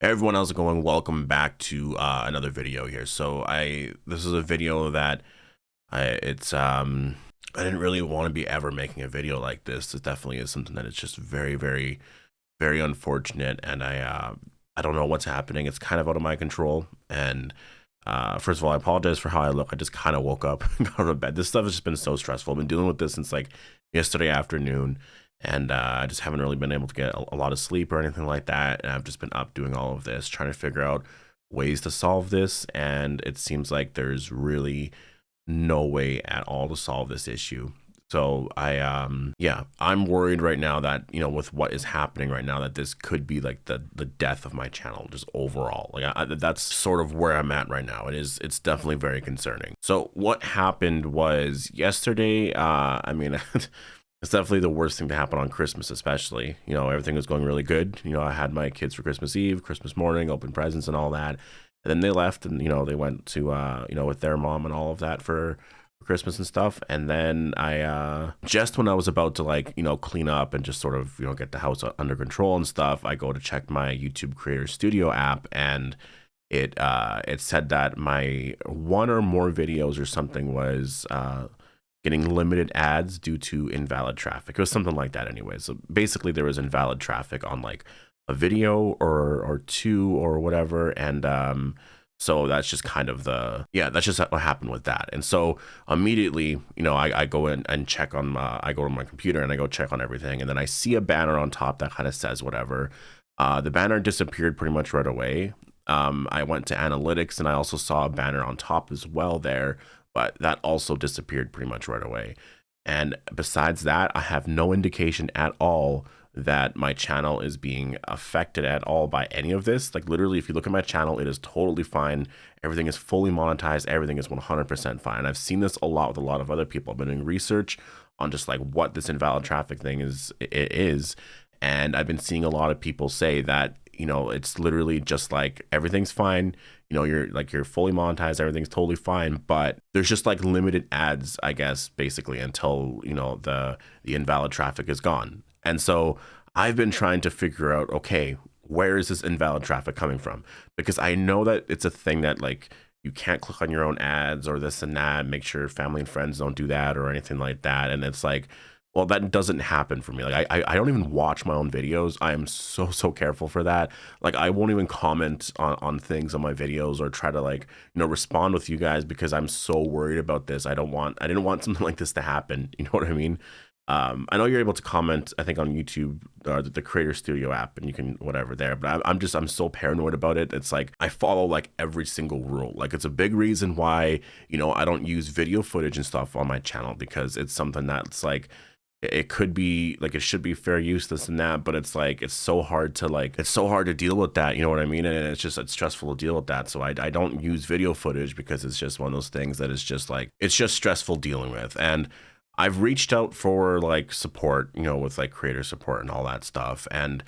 Everyone else going, welcome back to another video here. This is a video that I didn't really want to be ever making a video like this. It definitely is something that is just very, very, very unfortunate, and I don't know what's happening. It's kind of out of my control. And first of all, I apologize for how I look. I just kind of woke up and got out of bed. This stuff has just been so stressful. I've been dealing with this since like yesterday afternoon, and I just haven't really been able to get a lot of sleep or anything like that. And I've just been up doing all of this, trying to figure out ways to solve this. And it seems like there's really no way at all to solve this issue. So I'm worried right now that, with what is happening right now, that this could be like the death of my channel just overall. That's sort of where I'm at right now. It's definitely very concerning. So what happened was yesterday, it's definitely the worst thing to happen on Christmas, especially. Everything was going really good. I had my kids for Christmas Eve, Christmas morning, open presents and all that. And then they left, and they went to with their mom and all of that for Christmas and stuff. And then I just when I was about to clean up and just sort of get the house under control and stuff, I go to check my YouTube Creator Studio app, and it said that my one or more videos or something was getting limited ads due to invalid traffic. It was something like that anyway. So basically there was invalid traffic on like a video or two or whatever. And so that's just kind of that's just what happened with that. And so immediately, I go in and check on I go to my computer and I go check on everything. And then I see a banner on top that kind of says whatever. The banner disappeared pretty much right away. I went to analytics and I also saw a banner on top as well there, but that also disappeared pretty much right away. And besides that, I have no indication at all that my channel is being affected at all by any of this. Like literally, if you look at my channel, it is totally fine. Everything is fully monetized. Everything is 100% fine. I've seen this a lot with a lot of other people. I've been doing research on just like what this invalid traffic thing is. And I've been seeing a lot of people say that, it's literally just like everything's fine. You're fully monetized, everything's totally fine, but there's just like limited ads, I guess, basically until, the invalid traffic is gone. And so I've been trying to figure out, okay, where is this invalid traffic coming from? Because I know that it's a thing that like you can't click on your own ads or this and that, make sure family and friends don't do that or anything like that. And it's like, well, that doesn't happen for me. Like I don't even watch my own videos. I am so careful for that. Like I won't even comment on things on my videos or try to respond with you guys because I'm so worried about this. I didn't want something like this to happen. You know what I mean? I know you're able to comment, I think, on YouTube or the Creator Studio app, and you can whatever there, but I'm so paranoid about it. It's like I follow like every single rule. Like it's a big reason why I don't use video footage and stuff on my channel, because it's something that's like it could be like it should be fair use, this and that, but it's like it's so hard to deal with that, you know what I mean? And it's stressful to deal with that. So I don't use video footage because it's just one of those things that is just like it's just stressful dealing with. And I've reached out for like support, with like creator support and all that stuff, and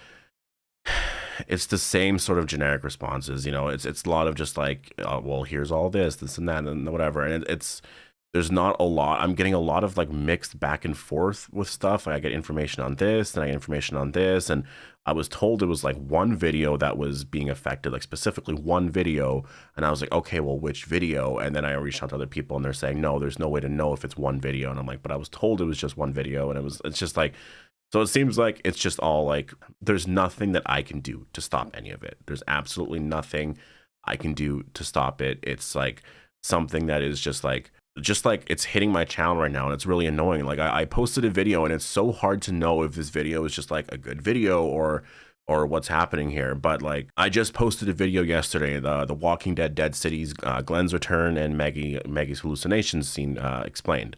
it's the same sort of generic responses. It's a lot of just like, well, here's all this and that and whatever, and there's not a lot. I'm getting a lot of like mixed back and forth with stuff. Like I get information on this, and I get information on this, and I was told it was like one video that was being affected, like specifically one video. And I was like, okay, well, which video? And then I reached out to other people and they're saying, no, there's no way to know if it's one video. And I'm like, but I was told it was just one video. And it's just like, so it seems like it's just all like, there's nothing that I can do to stop any of it. There's absolutely nothing I can do to stop it. It's like something that is just like it's hitting my channel right now, and it's really annoying. Like I posted a video, and it's so hard to know if this video is just like a good video or what's happening here. But like I just posted a video yesterday, the Walking Dead Cities, Glenn's return and Maggie's hallucinations scene explained.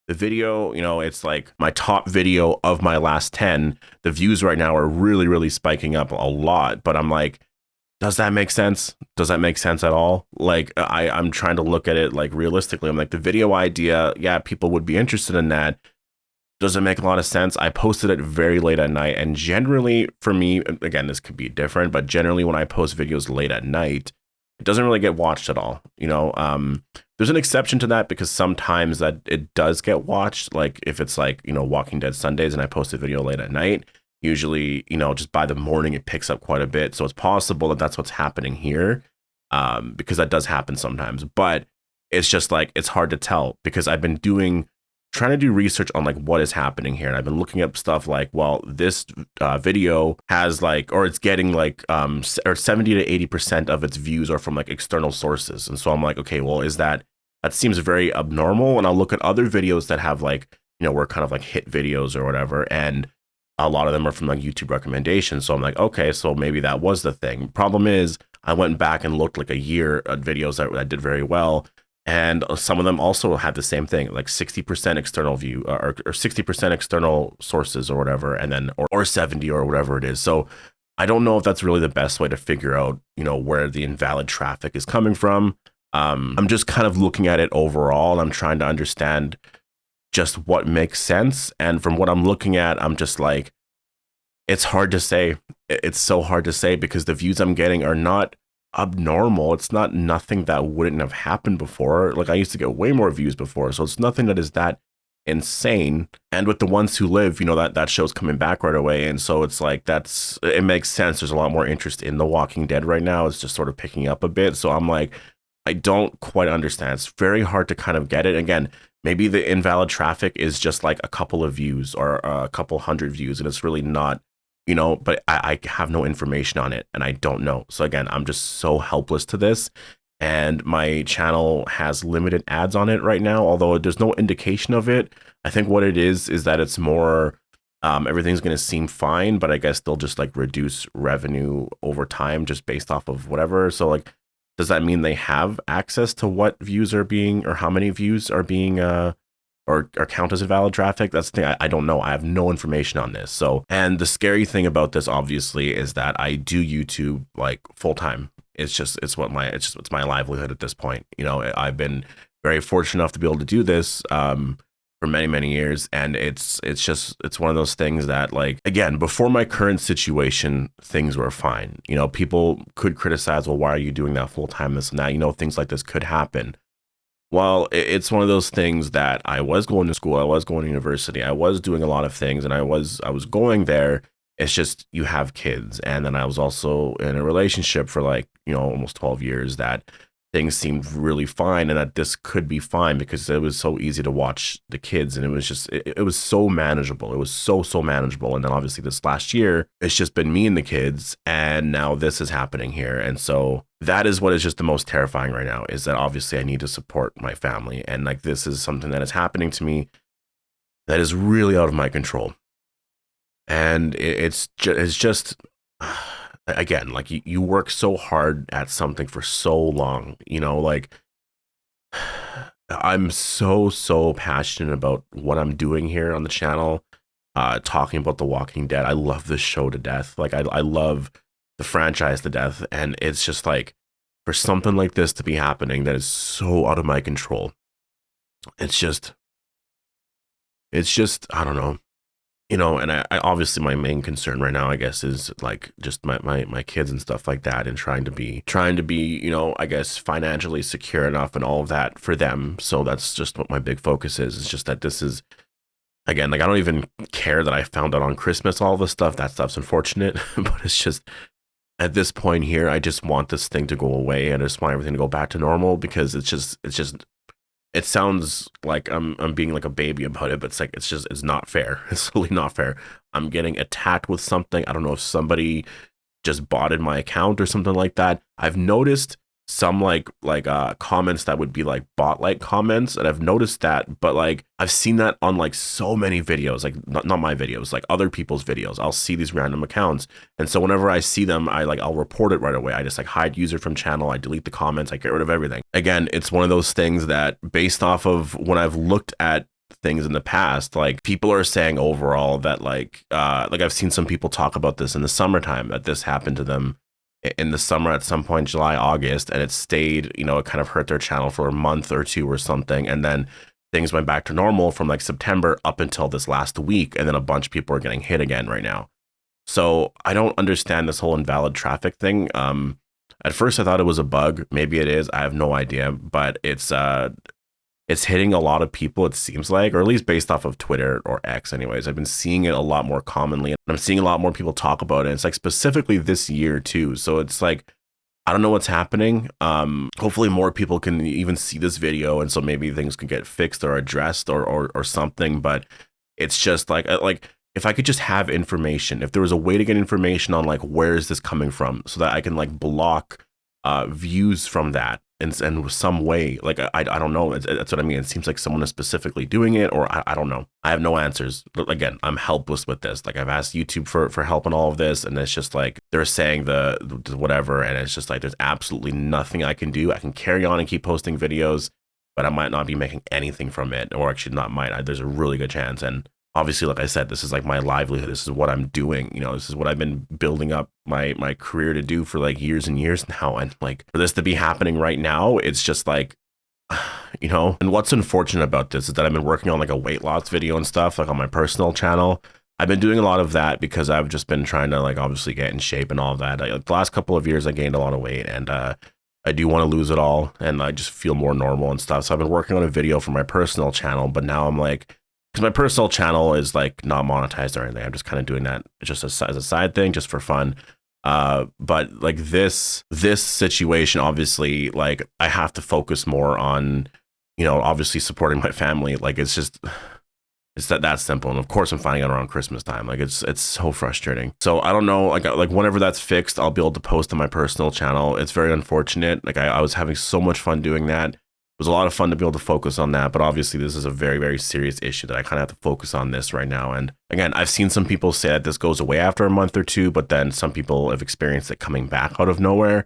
The video, it's like my top video of my last 10. The views right now are really spiking up a lot, but I'm like, does that make sense? Does that make sense at all? Like I'm trying to look at it like realistically. I'm like, the video idea, yeah, people would be interested in that. Does it make a lot of sense? I posted it very late at night, and generally for me, again, this could be different, but generally when I post videos late at night, it doesn't really get watched at all. There's an exception to that, because sometimes that it does get watched. Like if it's like, Walking Dead Sundays and I post a video late at night, Usually, just by the morning it picks up quite a bit. So it's possible that that's what's happening here, because that does happen sometimes. But it's just like it's hard to tell because I've been trying to do research on like what is happening here, and I've been looking up stuff like, well, this video has like, or it's getting like or 70 to 80% of its views are from like external sources, and so I'm like, okay, well, that seems very abnormal. And I'll look at other videos that have like, were kind of like hit videos or whatever, and a lot of them are from like YouTube recommendations. So I'm like, okay, so maybe that was the thing. Problem is, I went back and looked like a year at videos that did very well, and some of them also had the same thing, like 60% external view or 60% external sources or whatever, and then or 70 or whatever it is. So I don't know if that's really the best way to figure out, where the invalid traffic is coming from. I'm just kind of looking at it overall, and I'm trying to understand just what makes sense. And from what I'm looking at, I'm just like, it's hard to say. It's so hard to say because the views I'm getting are not abnormal. It's not nothing that wouldn't have happened before. Like, I used to get way more views before, so it's nothing that is that insane. And with the ones who live, that show's coming back right away, and so it's like it makes sense. There's a lot more interest in The Walking Dead right now. It's just sort of picking up a bit. So I'm like, I don't quite understand. It's very hard to kind of get it. Again, maybe the invalid traffic is just like a couple of views or a couple hundred views, and it's really not, but I have no information on it, and I don't know. So again, I'm just so helpless to this. And my channel has limited ads on it right now, although there's no indication of it. I think what it is that it's more, everything's going to seem fine, but I guess they'll just like reduce revenue over time just based off of whatever. So like, does that mean they have access to what views are being, or how many views are being, or count as invalid traffic? That's the thing. I don't know. I have no information on this. So, and the scary thing about this, obviously, is that I do YouTube like full time. It's my livelihood at this point. I've been very fortunate enough to be able to do this for many, many years. And it's one of those things that, like, again, before my current situation, things were fine. People could criticize, well, why are you doing that full time, this and that, things like this could happen. Well, it's one of those things that I was going to school, I was going to university, I was doing a lot of things, and I was going there. It's just, you have kids, and then I was also in a relationship for like, almost 12 years that things seemed really fine, and that this could be fine because it was so easy to watch the kids, and it was just, it was so manageable. It was so manageable. And then obviously this last year, it's just been me and the kids, and now this is happening here. And so that is what is just the most terrifying right now, is that obviously I need to support my family, and like, this is something that is happening to me that is really out of my control. And it's just again, like, you work so hard at something for so long, like, I'm so passionate about what I'm doing here on the channel, talking about The Walking Dead. I love this show to death. Like, I love the franchise to death, and it's just like, for something like this to be happening that is so out of my control, it's just I don't know. And I obviously, my main concern right now, I guess, is like just my kids and stuff like that, and trying to be, I guess, financially secure enough and all of that for them. So that's just what my big focus is. It's just that this is, again, like, I don't even care that I found out on Christmas, all this stuff. That stuff's unfortunate, but it's just, at this point here, I just want this thing to go away, and I just want everything to go back to normal, because it's just, it sounds like I'm being like a baby about it, but it's like, it's not fair. It's really not fair. I'm getting attacked with something. I don't know if somebody just botted my account or something like that. I've noticed some like comments that would be like bot-like comments, and I've noticed that, but like, I've seen that on like so many videos, like not my videos, like other people's videos. I'll see these random accounts, and so whenever I see them, I'll report it right away. I just like hide user from channel, I delete the comments, I get rid of everything. Again, it's one of those things that, based off of when I've looked at things in the past, like, people are saying overall that like I've seen some people talk about this in the summertime, that this happened to them in the summer at some point, July, August, and it stayed, it kind of hurt their channel for a month or two or something, and then things went back to normal from like September up until this last week, and then a bunch of people are getting hit again right now. So I don't understand this whole invalid traffic thing. At first I thought it was a bug. Maybe it is, I have no idea, but it's it's hitting a lot of people, it seems like, or at least based off of Twitter or X anyways. I've been seeing it a lot more commonly, and I'm seeing a lot more people talk about it. It's like specifically this year too. So it's like, I don't know what's happening. Hopefully more people can even see this video, and so maybe things can get fixed or addressed or something. But it's just like if I could just have information, if there was a way to get information on like where is this coming from, so that I can like block views from that in some way. Like I don't know. That's what I mean. It seems like someone is specifically doing it, or I don't know. I have no answers. But again, I'm helpless with this. Like I've asked YouTube for help on all of this, and it's just like they're saying the whatever, and it's just like there's absolutely nothing I can do. I can carry on and keep posting videos, but I might not be making anything from it, or actually not might. There's a really good chance. And obviously, like I said, this is like my livelihood. This is what I'm doing. You know, this is what I've been building up my career to do for like years and years now. And like for this to be happening right now, it's just like, you know. And what's unfortunate about this is that I've been working on like a weight loss video and stuff, like on my personal channel. I've been doing a lot of that because I've just been trying to like obviously get in shape and all of that. Like, the last couple of years, I gained a lot of weight, and I do want to lose it all, and I just feel more normal and stuff. So I've been working on a video for my personal channel, but now I'm like, because my personal channel is like not monetized or anything. I'm just kind of doing that just as a side thing, just for fun. But like this situation, obviously, like I have to focus more on, you know, obviously supporting my family. Like it's that simple. And of course I'm finding out around Christmas time. Like it's so frustrating. So I don't know, like whenever that's fixed, I'll be able to post on my personal channel. It's very unfortunate. Like I was having so much fun doing that. It was a lot of fun to be able to focus on that, but obviously this is a very, very serious issue that I kind of have to focus on this right now. And again, I've seen some people say that this goes away after a month or two, but then some people have experienced it coming back out of nowhere.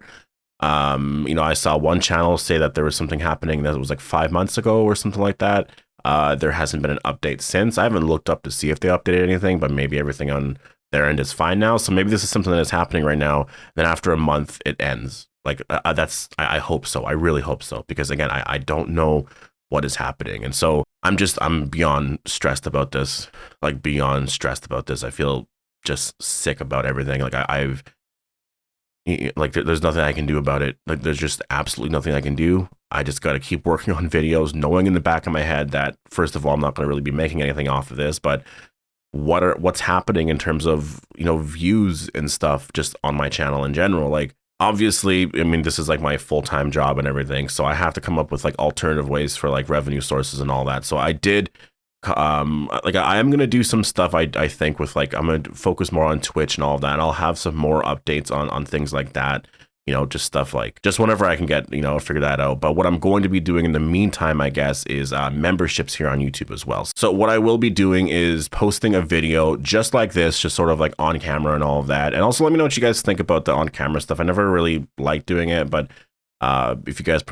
You know, I saw one channel say that there was something happening that was like 5 months ago or something like that. There hasn't been an update since. I haven't looked up to see if they updated anything, but maybe everything on their end is fine now. So maybe this is something that is happening right now. Then after a month, it ends. Like I hope so. I really hope so, because again, I don't know what is happening, and so I'm beyond stressed about this. Like beyond stressed about this. I feel just sick about everything. Like I've like there's nothing I can do about it. Like there's just absolutely nothing I can do. I just got to keep working on videos, knowing in the back of my head that first of all, I'm not going to really be making anything off of this, but what's happening in terms of, you know, views and stuff just on my channel in general. Like obviously, I mean, this is like my full-time job and everything, so I have to come up with like alternative ways for like revenue sources and all that. So I did like I am gonna do some stuff, I think, with like I'm gonna focus more on Twitch and all of that, and I'll have some more updates on things like that, you know, just stuff like just whenever I can get, you know, figure that out. But what I'm going to be doing in the meantime, I guess, is memberships here on YouTube as well. So what I will be doing is posting a video just like this, just sort of like on camera and all of that. And also let me know what you guys think about the on camera stuff. I never really liked doing it, but if you guys